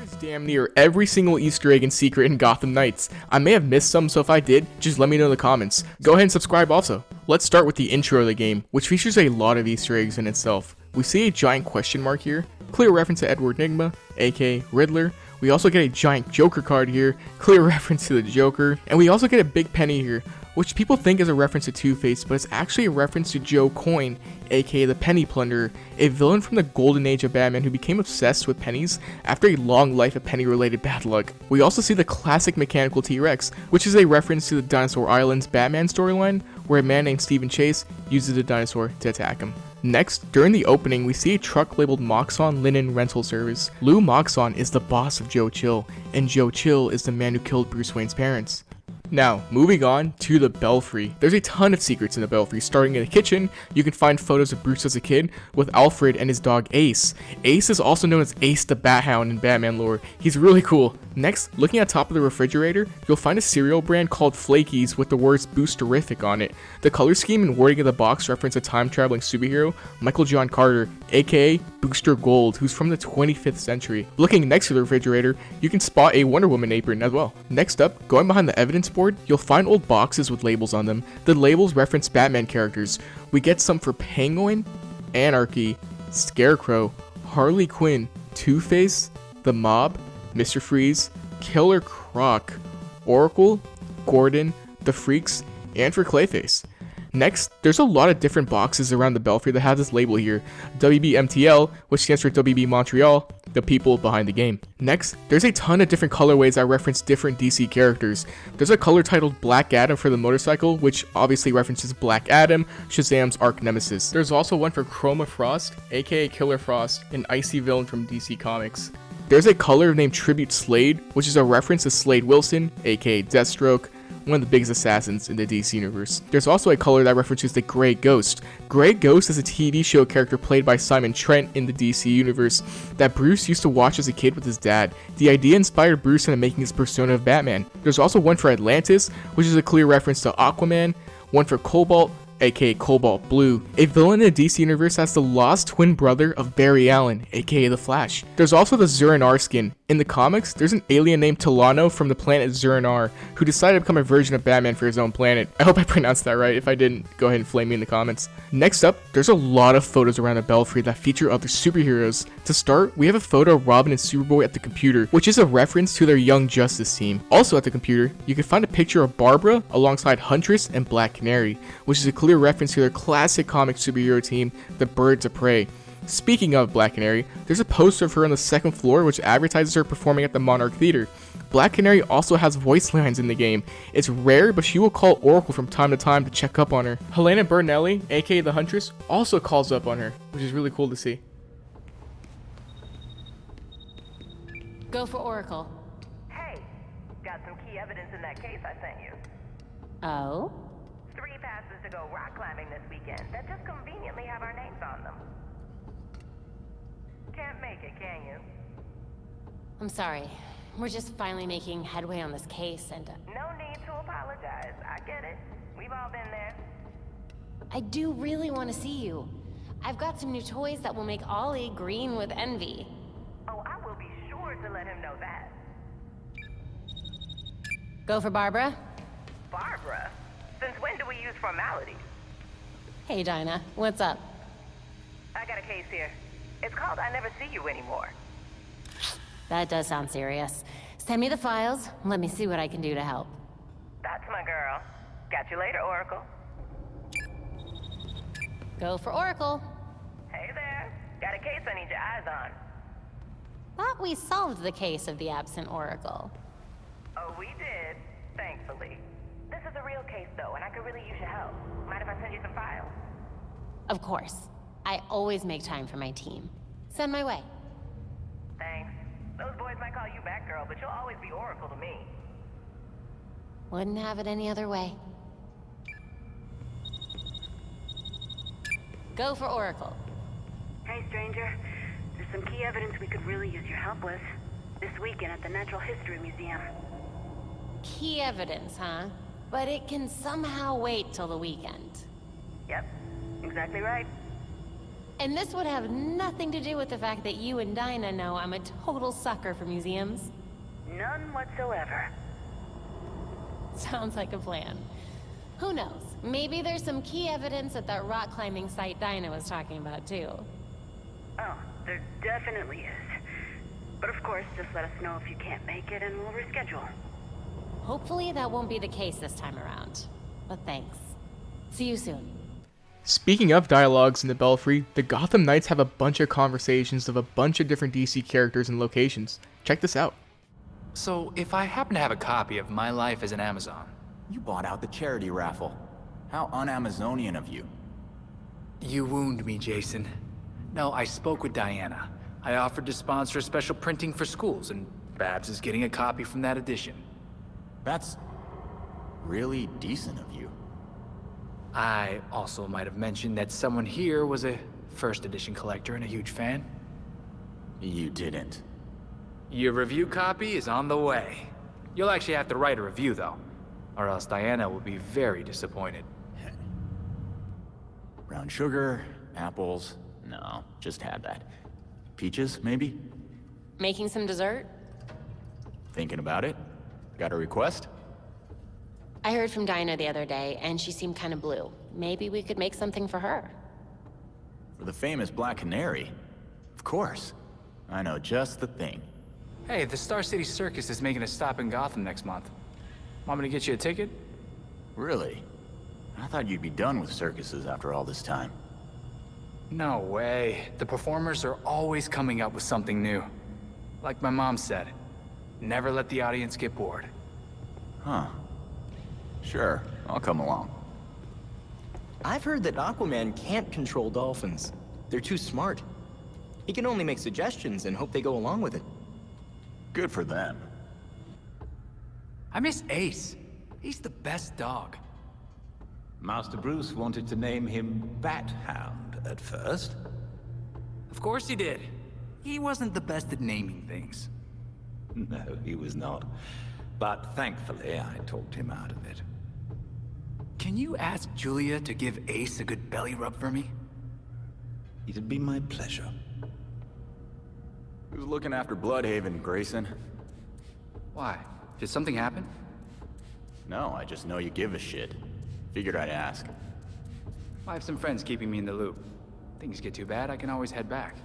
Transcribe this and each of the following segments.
is damn near every single Easter egg and secret in Gotham Knights. I may have missed some, so if I did, just let me know in the comments. Go ahead and subscribe also. Let's start with the intro of the game, which features a lot of Easter eggs in itself. We see a giant question mark here, clear reference to Edward Nygma, aka Riddler. We also get a giant Joker card here, clear reference to the Joker. And we also get a big penny here, which people think is a reference to Two-Face, but it's actually a reference to Joe Coyne, aka the Penny Plunderer, a villain from the golden age of Batman who became obsessed with pennies after a long life of penny-related bad luck. We also see the classic mechanical T-Rex, which is a reference to the Dinosaur Island's Batman storyline, where a man named Stephen Chase uses a dinosaur to attack him. Next, during the opening, we see a truck labeled Moxon Linen Rental Service. Lou Moxon is the boss of Joe Chill, and Joe Chill is the man who killed Bruce Wayne's parents. Now, moving on to the Belfry. There's a ton of secrets in the Belfry. Starting in the kitchen, you can find photos of Bruce as a kid with Alfred and his dog Ace. Ace is also known as Ace the Bat Hound in Batman lore. He's really cool. Next, looking at top of the refrigerator, you'll find a cereal brand called Flakies with the words Boosterific on it. The color scheme and wording of the box reference a time-traveling superhero, Michael John Carter, aka Booster Gold, who's from the 25th century. Looking next to the refrigerator, you can spot a Wonder Woman apron as well. Next up, going behind the evidence board, you'll find old boxes with labels on them. The labels reference Batman characters. We get some for Penguin, Anarchy, Scarecrow, Harley Quinn, Two-Face, The Mob, Mr. Freeze, Killer Croc, Oracle, Gordon, The Freaks, and for Clayface. Next, there's a lot of different boxes around the Belfry that have this label here, WBMTL, which stands for WB Montreal, the people behind the game. Next, there's a ton of different colorways that reference different DC characters. There's a color titled Black Adam for the motorcycle, which obviously references Black Adam, Shazam's arch nemesis. There's also one for Chroma Frost, aka Killer Frost, an icy villain from DC Comics. There's a color named Tribute Slade, which is a reference to Slade Wilson, aka Deathstroke, one of the biggest assassins in the DC universe. There's also a color that references the Grey Ghost. Grey Ghost is a TV show character played by Simon Trent in the DC universe that Bruce used to watch as a kid with his dad. The idea inspired Bruce into making his persona of Batman. There's also one for Atlantis, which is a clear reference to Aquaman, one for Cobalt, aka Cobalt Blue, a villain in the DC universe that's the lost twin brother of Barry Allen, aka The Flash. There's also the Zur-En-Arrh skin. In the comics, there's an alien named Talano from the planet Zur-En-Arrh who decided to become a version of Batman for his own planet. I hope I pronounced that right. If I didn't, go ahead and flame me in the comments. Next up, there's a lot of photos around the Belfry that feature other superheroes. To start, we have a photo of Robin and Superboy at the computer, which is a reference to their Young Justice team. Also at the computer, you can find a picture of Barbara alongside Huntress and Black Canary, which is a clear reference to their classic comic superhero team, the Birds of Prey. Speaking of Black Canary, there's a poster of her on the second floor which advertises her performing at the Monarch Theater. Black Canary also has voice lines in the game. It's rare, but she will call Oracle from time to time to check up on her. Helena Bernelli, aka the Huntress, also calls up on her, which is really cool to see. Go for Oracle. Hey, got some key evidence in that case I sent you. Oh? 3 passes to go rock climbing this weekend that just conveniently have our names on them. Can't make it, can you? I'm sorry. We're just finally making headway on this case and... No need to apologize. I get it. We've all been there. I do really want to see you. I've got some new toys that will make Ollie green with envy. Oh, I will be sure to let him know that. Go for Barbara? Barbara? Since when do we use formalities? Hey, Dinah. What's up? I got a case here. It's called I Never See You Anymore. That does sound serious. Send me the files. Let me see what I can do to help. That's my girl. Catch you later, Oracle. Go for Oracle. Hey there. Got a case I need your eyes on. Thought we solved the case of the absent Oracle. Oh, we did. Thankfully. This is a real case, though, and I could really use your help. Mind if I send you some files? Of course. I always make time for my team. Send my way. Thanks. Those boys might call you Batgirl, but you'll always be Oracle to me. Wouldn't have it any other way. Go for Oracle. Hey, stranger. There's some key evidence we could really use your help with. This weekend at the Natural History Museum. Key evidence, huh? But it can somehow wait till the weekend. Yep. Exactly right. And this would have nothing to do with the fact that you and Dinah know I'm a total sucker for museums. None whatsoever. Sounds like a plan. Who knows? Maybe there's some key evidence at that rock climbing site Dinah was talking about, too. Oh, there definitely is. But of course, just let us know if you can't make it and we'll reschedule. Hopefully that won't be the case this time around. But thanks. See you soon. Speaking of dialogues in the Belfry, the Gotham Knights have a bunch of conversations of a bunch of different DC characters and locations. Check this out. So, if I happen to have a copy of My Life as an Amazon... You bought out the charity raffle. How un-Amazonian of you. You wound me, Jason. No, I spoke with Diana. I offered to sponsor a special printing for schools, and Babs is getting a copy from that edition. That's really decent of you. I also might have mentioned that someone here was a first edition collector and a huge fan. You didn't. Your review copy is on the way. You'll actually have to write a review, though, or else Diana will be very disappointed. Brown sugar, apples, no, just had that. Peaches, maybe? Making some dessert? Thinking about it? Got a request? I heard from Dinah the other day, and she seemed kind of blue. Maybe we could make something for her. For the famous Black Canary? Of course. I know just the thing. Hey, the Star City Circus is making a stop in Gotham next month. Want me to get you a ticket? Really? I thought you'd be done with circuses after all this time. No way. The performers are always coming up with something new. Like my mom said, never let the audience get bored. Huh. Sure, I'll come along. I've heard that Aquaman can't control dolphins. They're too smart. He can only make suggestions and hope they go along with it. Good for them. I miss Ace. He's the best dog. Master Bruce wanted to name him Bat Hound at first. Of course he did. He wasn't the best at naming things. No, he was not. But thankfully, I talked him out of it. Can you ask Julia to give Ace a good belly rub for me? It'd be my pleasure. Who's looking after Bloodhaven, Grayson? Why? Did something happen? No, I just know you give a shit. Figured I'd ask. I have some friends keeping me in the loop. Things get too bad, I can always head back.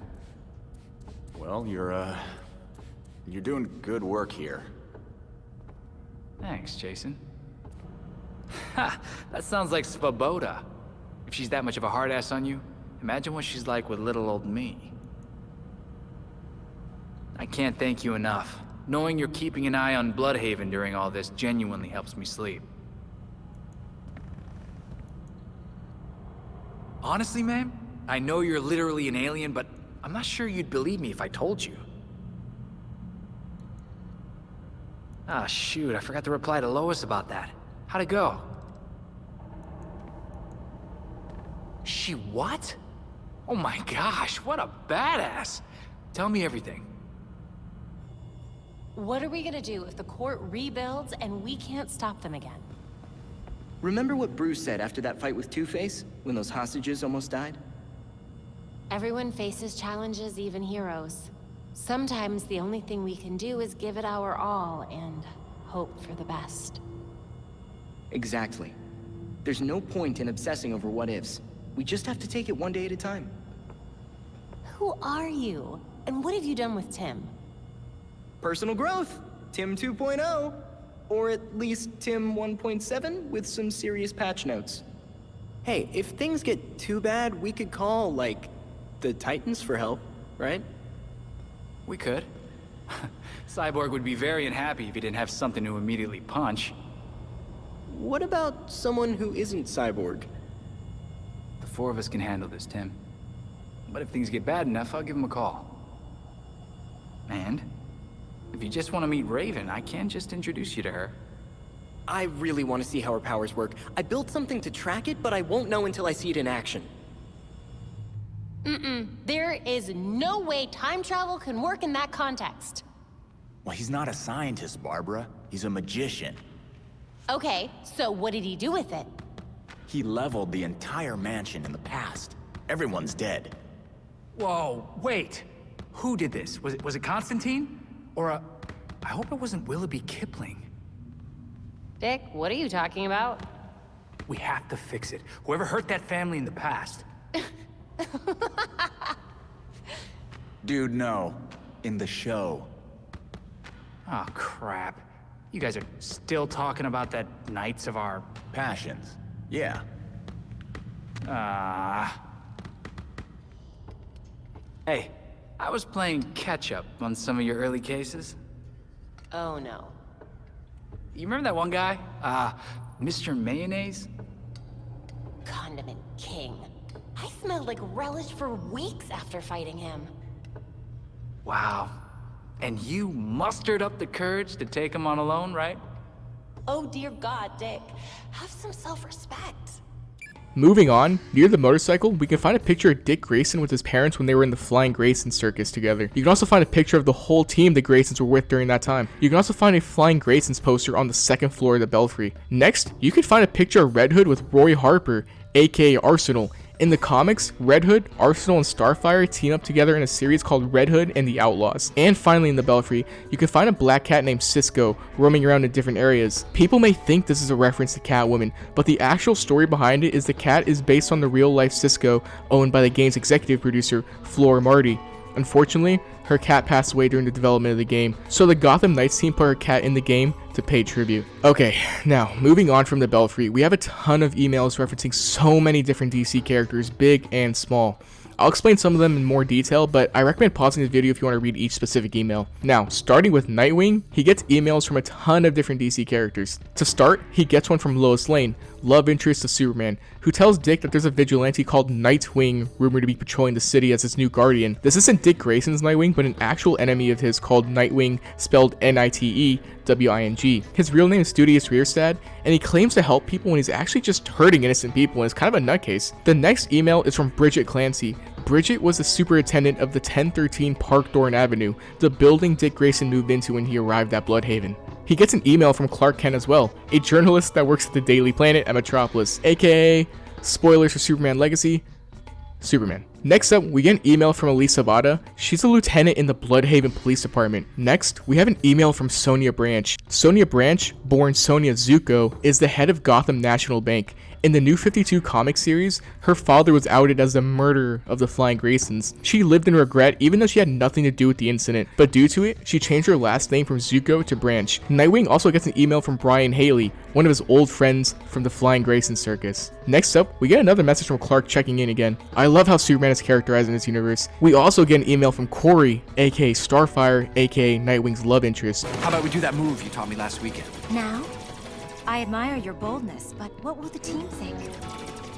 Well, you're doing good work here. Thanks, Jason. Ha! That sounds like Svoboda. If she's that much of a hard ass on you, imagine what she's like with little old me. I can't thank you enough. Knowing you're keeping an eye on Bloodhaven during all this genuinely helps me sleep. Honestly, ma'am, I know you're literally an alien, but I'm not sure you'd believe me if I told you. Ah, shoot, I forgot to reply to Lois about that. How'd it go? She what? Oh my gosh, what a badass! Tell me everything. What are we gonna do if the court rebuilds and we can't stop them again? Remember what Bruce said after that fight with Two-Face, when those hostages almost died? Everyone faces challenges, even heroes. Sometimes the only thing we can do is give it our all and hope for the best. Exactly. There's no point in obsessing over what-ifs. We just have to take it one day at a time. Who are you? And what have you done with Tim? Personal growth! Tim 2.0! Or at least Tim 1.7 with some serious patch notes. Hey, if things get too bad, we could call, like, the Titans for help, right? We could. Cyborg would be very unhappy if he didn't have something to immediately punch. What about someone who isn't Cyborg? The four of us can handle this, Tim. But if things get bad enough, I'll give him a call. And if you just want to meet Raven, I can just introduce you to her. I really want to see how her powers work. I built something to track it, but I won't know until I see it in action. There is no way time travel can work in that context. Well, he's not a scientist, Barbara. He's a magician. Okay, so what did he do with it? He leveled the entire mansion in the past. Everyone's dead. Whoa, wait. Who did this? Was it Constantine? Or I hope it wasn't Willoughby Kipling. Dick, what are you talking about? We have to fix it. Whoever hurt that family in the past. Dude, no. In the show. Oh, crap. You guys are still talking about that Knights of our... Passions. Yeah. Hey, I was playing catch-up on some of your early cases. Oh no. You remember that one guy? Mr. Mayonnaise? Condiment King. I smelled like relish for weeks after fighting him. Wow. And you mustered up the courage to take him on alone, right? Oh dear God, Dick. Have some self-respect. Moving on, near the motorcycle, we can find a picture of Dick Grayson with his parents when they were in the Flying Grayson circus together. You can also find a picture of the whole team the Graysons were with during that time. You can also find a Flying Graysons poster on the second floor of the Belfry. Next, you can find a picture of Red Hood with Roy Harper, aka Arsenal. In the comics, Red Hood, Arsenal, and Starfire team up together in a series called Red Hood and the Outlaws. And finally in the Belfry, you can find a black cat named Cisco roaming around in different areas. People may think this is a reference to Catwoman, but the actual story behind it is the cat is based on the real-life Cisco owned by the game's executive producer, Flora Marty. Unfortunately, her cat passed away during the development of the game, so the Gotham Knights team put her cat in the game to pay tribute. Okay, now, moving on from the Belfry, we have a ton of emails referencing so many different DC characters, big and small. I'll explain some of them in more detail, but I recommend pausing this video if you want to read each specific email. Now, starting with Nightwing, he gets emails from a ton of different DC characters. To start, he gets one from Lois Lane, love interest of Superman, who tells Dick that there's a vigilante called Nightwing rumored to be patrolling the city as his new guardian. This isn't Dick Grayson's Nightwing, but an actual enemy of his called Nightwing, spelled Nitewing. His real name is Studious Rierstad, and he claims to help people when he's actually just hurting innocent people and is kind of a nutcase. The next email is from Bridget Clancy. Bridget was the superintendent of the 1013 Park Dorn Avenue, the building Dick Grayson moved into when he arrived at Bloodhaven. He gets an email from Clark Kent as well, a journalist that works at the Daily Planet at Metropolis, aka, spoilers for Superman Legacy, Superman. Next up, we get an email from Elisa Bada. She's a lieutenant in the Bloodhaven Police Department. Next, we have an email from Sonia Branch. Sonia Branch, born Sonia Zuko, is the head of Gotham National Bank. In the New 52 comic series, her father was outed as the murderer of the Flying Graysons. She lived in regret even though she had nothing to do with the incident, but due to it, she changed her last name from Zuko to Branch. Nightwing also gets an email from Brian Haley, one of his old friends from the Flying Grayson circus. Next up, we get another message from Clark checking in again. I love how Superman is characterized in this universe. We also get an email from Corey, aka Starfire, aka Nightwing's love interest. How about we do that move you taught me last weekend? Now? I admire your boldness, but what will the team think?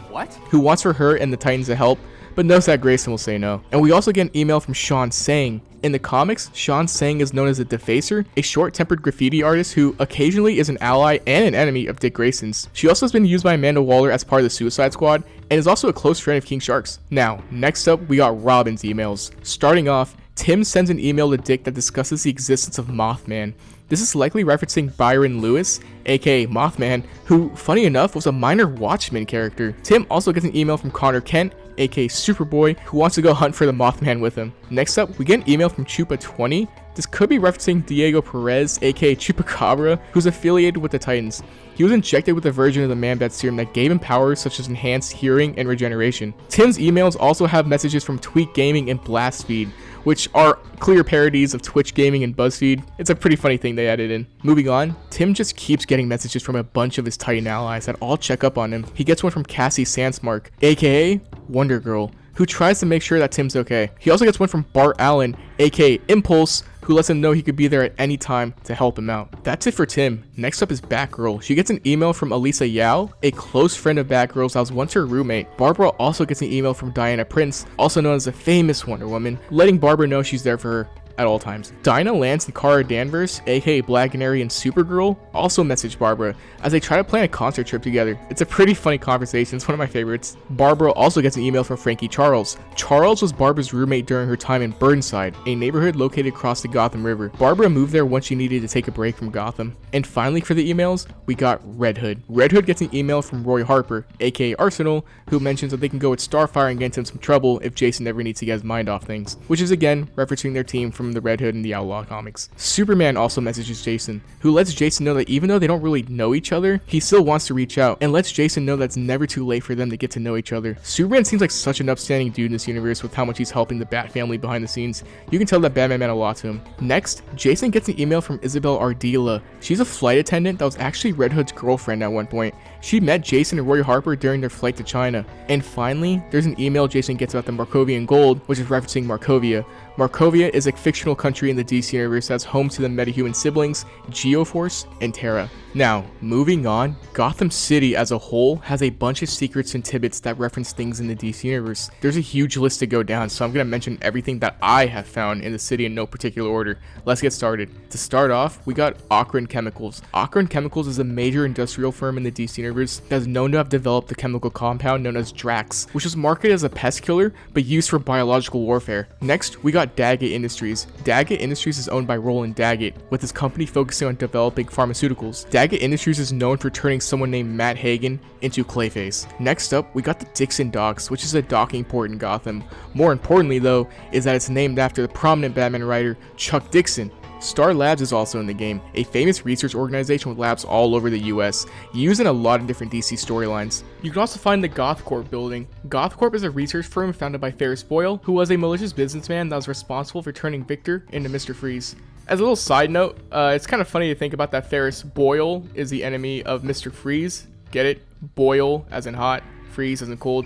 What? Who wants for her and the Titans to help, but knows that Grayson will say no. And we also get an email from Sean Sang. In the comics, Sean Sang is known as the Defacer, a short-tempered graffiti artist who occasionally is an ally and an enemy of Dick Grayson's. She also has been used by Amanda Waller as part of the Suicide Squad, and is also a close friend of King Shark's. Now, next up, we got Robin's emails. Starting off, Tim sends an email to Dick that discusses the existence of Mothman. This is likely referencing Byron Lewis, aka Mothman, who, funny enough, was a minor Watchmen character. Tim also gets an email from Connor Kent, aka Superboy, who wants to go hunt for the Mothman with him. Next up, we get an email from Chupa20. This could be referencing Diego Perez, aka Chupacabra, who's affiliated with the Titans. He was injected with a version of the Man-Bat serum that gave him powers such as enhanced hearing and regeneration. Tim's emails also have messages from Tweak Gaming and Blastfeed, which are clear parodies of Twitch Gaming and BuzzFeed. It's a pretty funny thing they added in. Moving on, Tim just keeps getting messages from a bunch of his Titan allies that all check up on him. He gets one from Cassie Sandsmark, aka Wonder Girl, who tries to make sure that Tim's okay. He also gets one from Bart Allen, aka Impulse, who lets him know he could be there at any time to help him out. That's it for Tim. Next up is Batgirl. She gets an email from Elisa Yao, a close friend of Batgirl's that was once her roommate. Barbara also gets an email from Diana Prince, also known as the famous Wonder Woman, letting Barbara know she's there for her. at all times. Dinah Lance and Kara Danvers, aka Black Canary and Supergirl, also message Barbara as they try to plan a concert trip together. It's a pretty funny conversation, it's one of my favorites. Barbara also gets an email from Frankie Charles. Charles was Barbara's roommate during her time in Burnside, a neighborhood located across the Gotham River. Barbara moved there once she needed to take a break from Gotham. And finally for the emails, we got Red Hood. Red Hood gets an email from Roy Harper, aka Arsenal, who mentions that they can go with Starfire and get into some trouble if Jason ever needs to get his mind off things, which is again referencing their team from the Red Hood and the Outlaw comics. Superman also messages Jason, who lets Jason know that even though they don't really know each other, he still wants to reach out and lets Jason know that it's never too late for them to get to know each other. Superman seems like such an upstanding dude in this universe with how much he's helping the Bat family behind the scenes. You can tell that Batman meant a lot to him. Next, Jason gets an email from Isabel Ardila. She's a flight attendant that was actually Red Hood's girlfriend at one point. She met Jason and Roy Harper during their flight to China. And finally, there's an email Jason gets about the Markovian gold, which is referencing Markovia. Markovia is a fictional country in the DC universe that's home to the metahuman siblings, Geoforce and Terra. Now, moving on, Gotham City as a whole has a bunch of secrets and tidbits that reference things in the DC universe. There's a huge list to go down, so I'm going to mention everything that I have found in the city in no particular order. Let's get started. To start off, we got Akron Chemicals. Akron Chemicals is a major industrial firm in the DC universe that is known to have developed the chemical compound known as Drax, which was marketed as a pest killer, but used for biological warfare. Next, we got Daggett Industries. Daggett Industries is owned by Roland Daggett, with his company focusing on developing pharmaceuticals. Daggett Industries is known for turning someone named Matt Hagen into Clayface. Next up, we got the Dixon Docks, which is a docking port in Gotham. More importantly though, is that it's named after the prominent Batman writer Chuck Dixon. Star Labs is also in the game, a famous research organization with labs all over the US, used in a lot of different DC storylines. You can also find the GothCorp building. GothCorp is a research firm founded by Ferris Boyle, who was a malicious businessman that was responsible for turning Victor into Mr. Freeze. As a little side note, it's kind of funny to think about that Ferris Boyle is the enemy of Mr. Freeze. Get it? Boyle as in hot, freeze as in cold.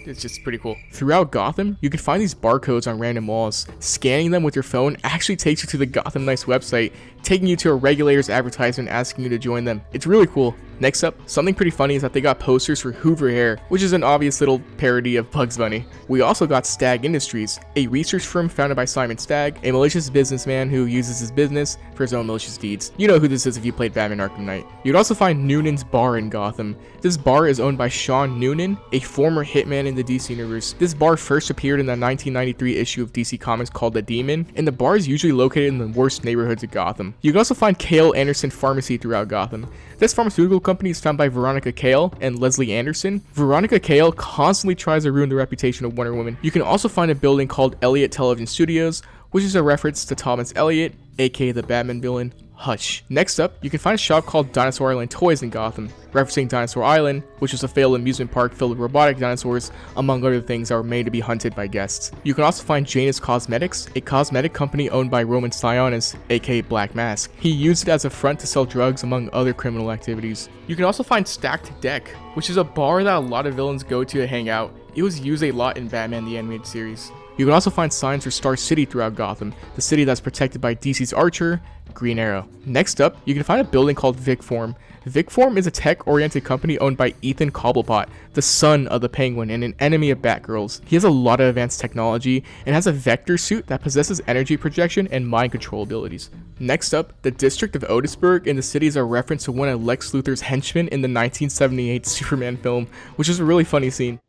It's just pretty cool. Throughout Gotham, you can find these barcodes on random walls. Scanning them with your phone actually takes you to the Gotham Knights website, taking you to a regulator's advertisement asking you to join them. It's really cool. Next up, something pretty funny is that they got posters for Hoover Hair, which is an obvious little parody of Bugs Bunny. We also got Stagg Industries, a research firm founded by Simon Stagg, a malicious businessman who uses his business for his own malicious deeds. You know who this is if you played Batman Arkham Knight. You'd also find Noonan's Bar in Gotham. This bar is owned by Sean Noonan, a former hitman in the DC universe. This bar first appeared in the 1993 issue of DC Comics called The Demon, and the bar is usually located in the worst neighborhoods of Gotham. You can also find Cale Anderson Pharmacy throughout Gotham. This pharmaceutical company is founded by Veronica Cale and Leslie Anderson. Veronica Cale constantly tries to ruin the reputation of Wonder Woman. You can also find a building called Elliott Television Studios, which is a reference to Thomas Elliott, aka the Batman villain Hush. Next up, you can find a shop called Dinosaur Island Toys in Gotham, referencing Dinosaur Island, which was a failed amusement park filled with robotic dinosaurs, among other things that were made to be hunted by guests. You can also find Janus Cosmetics, a cosmetic company owned by Roman Sionis, aka Black Mask. He used it as a front to sell drugs among other criminal activities. You can also find Stacked Deck, which is a bar that a lot of villains go to hang out. It was used a lot in Batman the Animated Series. You can also find signs for Star City throughout Gotham, the city that's protected by DC's Archer, Green Arrow. Next up, you can find a building called VicForm. VicForm is a tech-oriented company owned by Ethan Cobblepot, the son of the Penguin and an enemy of Batgirls. He has a lot of advanced technology and has a vector suit that possesses energy projection and mind control abilities. Next up, the district of Otisburg in the city is a reference to one of Lex Luthor's henchmen in the 1978 Superman film, which is a really funny scene.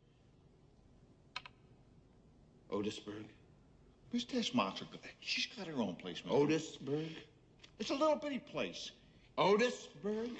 Otisburg? Where's Tess Monster? She's got her own place, man. Otisburg? It's a little bitty place. Otisburg?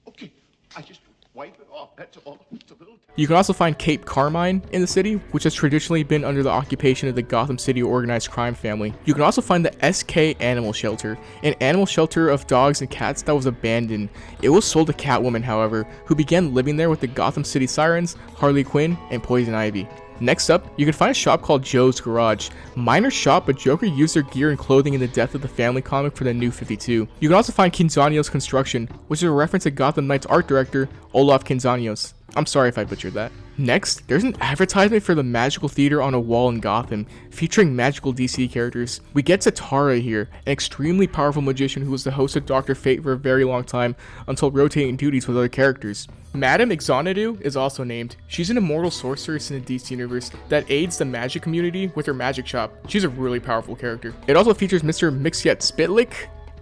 Okay, I just wipe it off. That's all. It's a little... You can also find Cape Carmine in the city, which has traditionally been under the occupation of the Gotham City organized crime family. You can also find the SK Animal Shelter, an animal shelter of dogs and cats that was abandoned. It was sold to Catwoman, however, who began living there with the Gotham City Sirens, Harley Quinn, and Poison Ivy. Next up, you can find a shop called Joe's Garage. Minor shop, but Joker used their gear and clothing in the Death of the Family comic for the New 52. You can also find Quinzanios Construction, which is a reference to Gotham Knights art director Olaf Quinzanios. I'm sorry if I butchered that. Next, there's an advertisement for the Magical Theater on a wall in Gotham, featuring magical DC characters. We get Zatara here, an extremely powerful magician who was the host of Dr. Fate for a very long time until rotating duties with other characters. Madame Xanadu is also named. She's an immortal sorceress in the DC universe that aids the magic community with her magic shop. She's a really powerful character. It also features Mr. Mixiet Spitlick.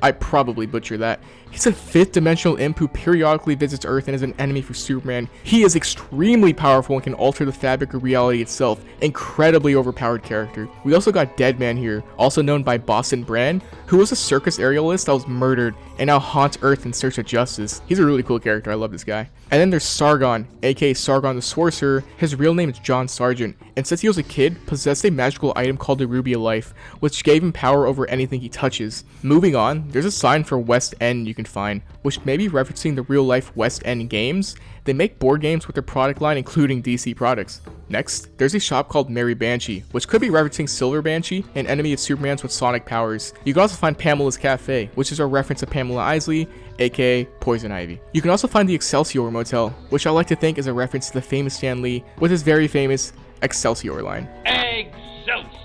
I probably butchered that. He's a 5th dimensional imp who periodically visits Earth and is an enemy for Superman. He is extremely powerful and can alter the fabric of reality itself. Incredibly overpowered character. We also got Deadman here, also known by Boston Brand, who was a circus aerialist that was murdered and now haunts Earth in search of justice. He's a really cool character, I love this guy. And then there's Sargon, aka Sargon the Sorcerer. His real name is John Sargent, and since he was a kid, possessed a magical item called the Ruby of Life, which gave him power over anything he touches. Moving on, there's a sign for West End you can find, which may be referencing the real life West End games. They make board games with their product line including DC products. Next, there's a shop called Mary Banshee, which could be referencing Silver Banshee, an enemy of Superman's with sonic powers. You can also find Pamela's Cafe, which is a reference to Pamela Isley, aka Poison Ivy. You can also find the Excelsior Motel, which I like to think is a reference to the famous Stan Lee with his very famous Excelsior line. Excelsior!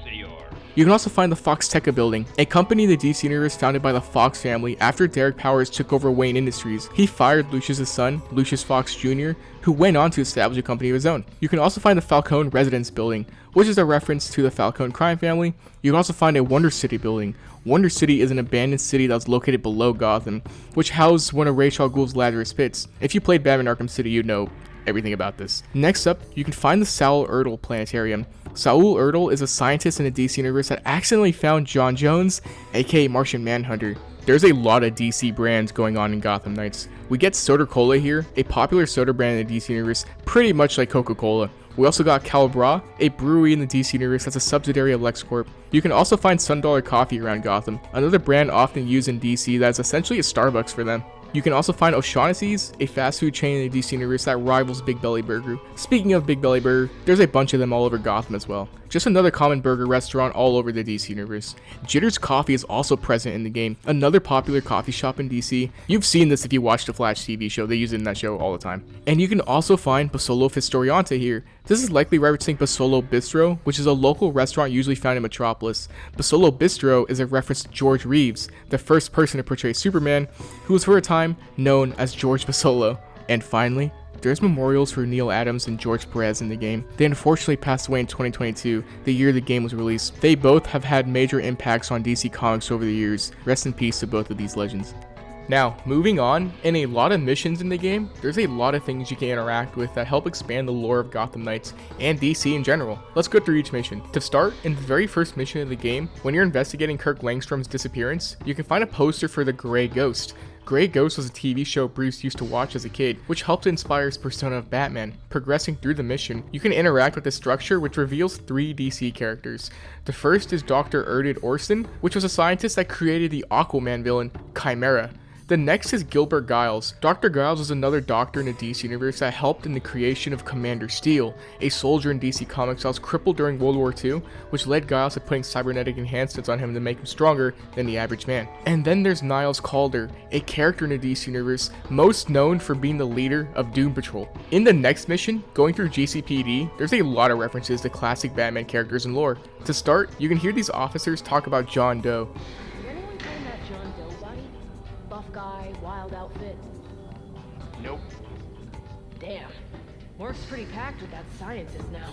You can also find the Foxteca building, a company in the DC universe founded by the Fox family after Derek Powers took over Wayne Industries. He fired Lucius's son, Lucius Fox Jr., who went on to establish a company of his own. You can also find the Falcone Residence building, which is a reference to the Falcone crime family. You can also find a Wonder City building. Wonder City is an abandoned city that's located below Gotham, which housed one of Ra's al Ghul's Lazarus pits. If you played Batman Arkham City, you'd know everything about this. Next up, you can find the Saul Erdel Planetarium. Saul Erdel is a scientist in the DC universe that accidentally found John Jones, aka Martian Manhunter. There's a lot of DC brands going on in Gotham Knights. We get Soda Cola here, a popular soda brand in the DC universe, pretty much like Coca-Cola. We also got Calibra, a brewery in the DC universe that's a subsidiary of LexCorp. You can also find Sundollar Coffee around Gotham, another brand often used in DC that's essentially a Starbucks for them. You can also find O'Shaughnessy's, a fast food chain in the DC universe that rivals Big Belly Burger. Speaking of Big Belly Burger, there's a bunch of them all over Gotham as well. Just another common burger restaurant all over the DC universe. Jitter's Coffee is also present in the game, another popular coffee shop in DC. You've seen this if you watch the Flash TV show, they use it in that show all the time. And you can also find Basolo Fistoriante here. This is likely referencing Basolo Bistro, which is a local restaurant usually found in Metropolis. Basolo Bistro is a reference to George Reeves, the first person to portray Superman, who was for a time known as George Basolo. And finally, there's memorials for Neil Adams and George Perez in the game. They unfortunately passed away in 2022, the year the game was released. They both have had major impacts on DC Comics over the years. Rest in peace to both of these legends. Now, moving on, in a lot of missions in the game, there's a lot of things you can interact with that help expand the lore of Gotham Knights and DC in general. Let's go through each mission. To start, in the very first mission of the game, when you're investigating Kirk Langstrom's disappearance, you can find a poster for the Grey Ghost. Grey Ghost was a TV show Bruce used to watch as a kid, which helped inspire his persona of Batman. Progressing through the mission, you can interact with the structure, which reveals 3 DC characters. The first is Dr. Erded Orson, which was a scientist that created the Aquaman villain, Chimera. The next is Gilbert Giles. Dr. Giles was another doctor in the DC universe that helped in the creation of Commander Steel, a soldier in DC Comics that was crippled during World War II, which led Giles to putting cybernetic enhancements on him to make him stronger than the average man. And then there's Niles Calder, a character in the DC universe most known for being the leader of Doom Patrol. In the next mission, going through GCPD, there's a lot of references to classic Batman characters and lore. To start, you can hear these officers talk about John Doe. Guy, wild outfit. Nope. Damn. Work's pretty packed with that scientist now.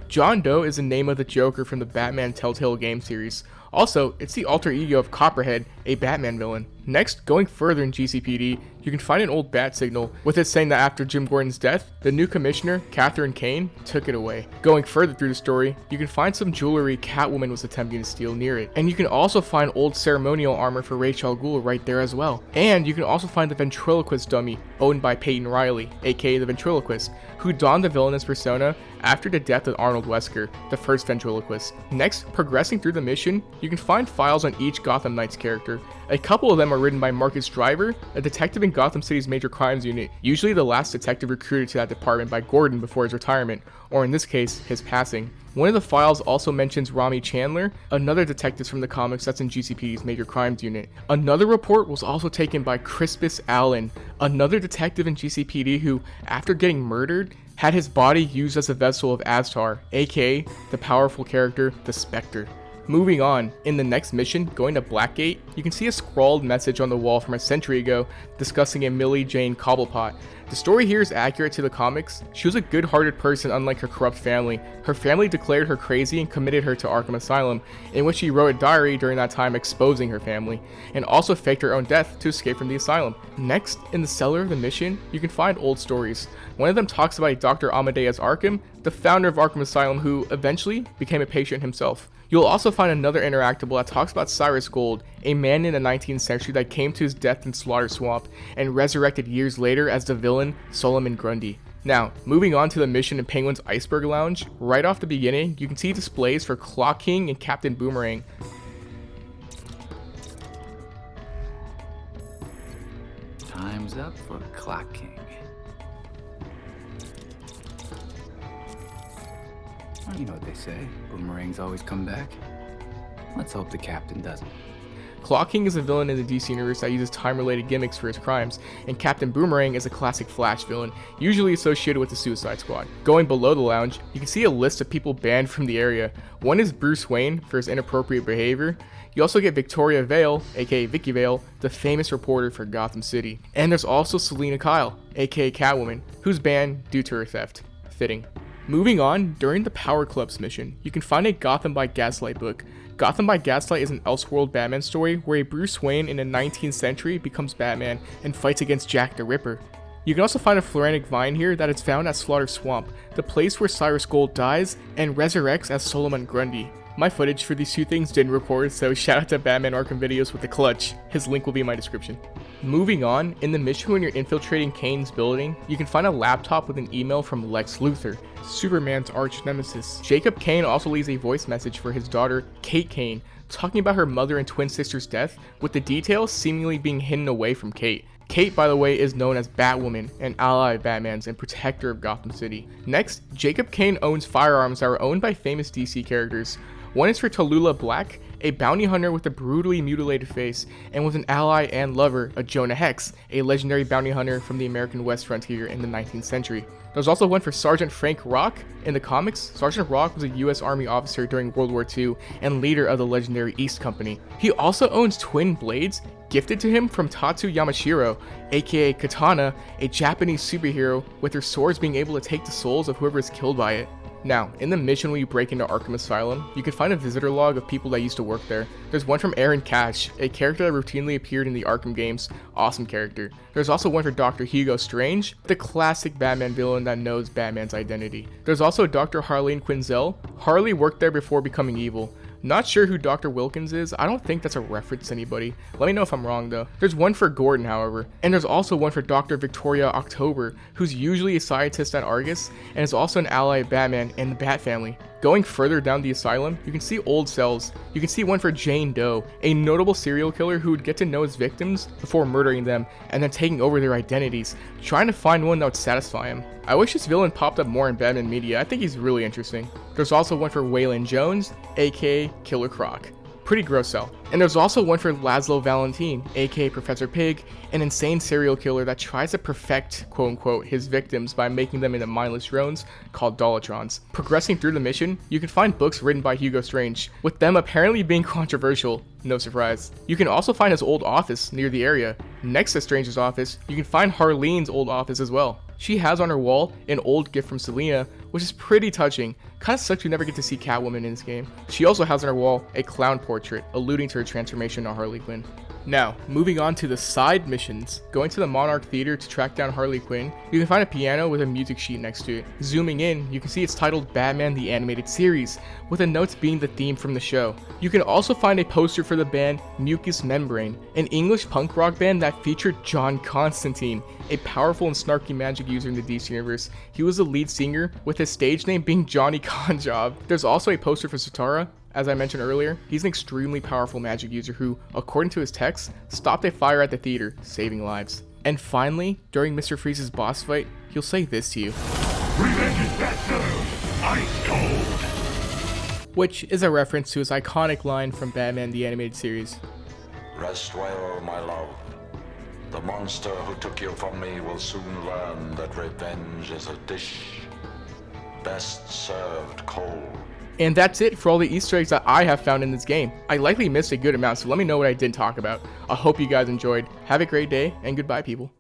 John Doe is the name of the Joker from the Batman Telltale game series. Also, it's the alter ego of Copperhead, a Batman villain. Next, going further in GCPD, you can find an old bat signal, with it saying that after Jim Gordon's death, the new commissioner, Catherine Kane, took it away. Going further through the story, you can find some jewelry Catwoman was attempting to steal near it. And you can also find old ceremonial armor for Ra's al Ghul right there as well. And you can also find the ventriloquist dummy, owned by Peyton Riley, aka the ventriloquist, who donned the villainous persona after the death of Arnold Wesker, the first ventriloquist. Next, progressing through the mission, you you can find files on each Gotham Knights character. A couple of them are written by Marcus Driver, a detective in Gotham City's Major Crimes Unit, usually the last detective recruited to that department by Gordon before his retirement, or in this case, his passing. One of the files also mentions Rami Chandler, another detective from the comics that's in GCPD's Major Crimes Unit. Another report was also taken by Crispus Allen, another detective in GCPD who, after getting murdered, had his body used as a vessel of Aztar, aka the powerful character, the Spectre. Moving on, in the next mission, going to Blackgate, you can see a scrawled message on the wall from a century ago discussing a Millie Jane Cobblepot. The story here is accurate to the comics. She was a good-hearted person unlike her corrupt family. Her family declared her crazy and committed her to Arkham Asylum, in which she wrote a diary during that time exposing her family, and also faked her own death to escape from the asylum. Next, in the cellar of the mission, you can find old stories. One of them talks about a Dr. Amadeus Arkham, the founder of Arkham Asylum who eventually became a patient himself. You'll also find another interactable that talks about Cyrus Gold, a man in the 19th century that came to his death in Slaughter Swamp and resurrected years later as the villain Solomon Grundy. Now, moving on to the mission in Penguin's Iceberg Lounge, right off the beginning, you can see displays for Clock King and Captain Boomerang. Time's up for Clock King. Well, you know what they say, boomerangs always come back. Let's hope the captain doesn't. Clock King is a villain in the DC universe that uses time-related gimmicks for his crimes, and Captain Boomerang is a classic Flash villain, usually associated with the Suicide Squad. Going below the lounge, you can see a list of people banned from the area. One is Bruce Wayne for his inappropriate behavior. You also get Victoria Vale, aka Vicky Vale, the famous reporter for Gotham City. And there's also Selina Kyle, aka Catwoman, who's banned due to her theft. Fitting. Moving on, during the Power Clubs mission, you can find a Gotham by Gaslight book. Gotham by Gaslight is an Elseworld Batman story where a Bruce Wayne in the 19th century becomes Batman and fights against Jack the Ripper. You can also find a Floronic Vine here that is found at Slaughter Swamp, the place where Cyrus Gold dies and resurrects as Solomon Grundy. My footage for these two things didn't record, so shout out to BatmanArkhamVideos with the clutch. His link will be in my description. Moving on, in the mission when you're infiltrating Kane's building, you can find a laptop with an email from Lex Luthor, Superman's arch nemesis. Jacob Kane also leaves a voice message for his daughter, Kate Kane, talking about her mother and twin sister's death, with the details seemingly being hidden away from Kate. Kate, by the way, is known as Batwoman, an ally of Batman's and protector of Gotham City. Next, Jacob Kane owns firearms that are owned by famous DC characters. One is for Tallulah Black, a bounty hunter with a brutally mutilated face, and with an ally and lover, a Jonah Hex, a legendary bounty hunter from the American West frontier in the 19th century. There's also one for Sergeant Frank Rock. In the comics, Sergeant Rock was a US Army officer during World War II and leader of the legendary East Company. He also owns twin blades, gifted to him from Tatsu Yamashiro, aka Katana, a Japanese superhero, with her swords being able to take the souls of whoever is killed by it. Now, in the mission when you break into Arkham Asylum, you can find a visitor log of people that used to work there. There's one from Aaron Cash, a character that routinely appeared in the Arkham games. Awesome character. There's also one for Dr. Hugo Strange, the classic Batman villain that knows Batman's identity. There's also Dr. Harleen Quinzel. Harley worked there before becoming evil. Not sure who Dr. Wilkins is. I don't think that's a reference to anybody. Let me know if I'm wrong though. There's one for Gordon, however, and there's also one for Dr. Victoria October, who's usually a scientist at Argus and is also an ally of Batman and the Bat family. Going further down the asylum, you can see old cells. You can see one for Jane Doe, a notable serial killer who would get to know his victims before murdering them and then taking over their identities, trying to find one that would satisfy him. I wish this villain popped up more in Batman media. I think he's really interesting. There's also one for Waylon Jones, aka Killer Croc. Pretty gross cell. And there's also one for Laszlo Valentin, aka Professor Pig, an insane serial killer that tries to perfect, quote unquote, his victims by making them into mindless drones called Dolatrons. Progressing through the mission, you can find books written by Hugo Strange, with them apparently being controversial, no surprise. You can also find his old office near the area. Next to Strange's office, you can find Harleen's old office as well. She has on her wall an old gift from Selina, which is pretty touching. Kinda sucks we never get to see Catwoman in this game. She also has on her wall a clown portrait, alluding to her transformation to Harley Quinn. Now, moving on to the side missions. Going to the Monarch Theater to track down Harley Quinn, you can find a piano with a music sheet next to it. Zooming in, you can see it's titled Batman the Animated Series, with the notes being the theme from the show. You can also find a poster for the band Mucous Membrane, an English punk rock band that featured John Constantine, a powerful and snarky magic user in the DC universe. He was the lead singer, with his stage name being Johnny Conjob. There's also a poster for Satara, as I mentioned earlier, he's an extremely powerful magic user who, according to his text, stopped a fire at the theater, saving lives. And finally, during Mr. Freeze's boss fight, he'll say this to you. Revenge is best served ice cold. Which is a reference to his iconic line from Batman the Animated Series. Rest well, my love. The monster who took you from me will soon learn that revenge is a dish best served cold. And that's it for all the Easter eggs that I have found in this game. I likely missed a good amount, so let me know what I didn't talk about. I hope you guys enjoyed. Have a great day, and goodbye, people.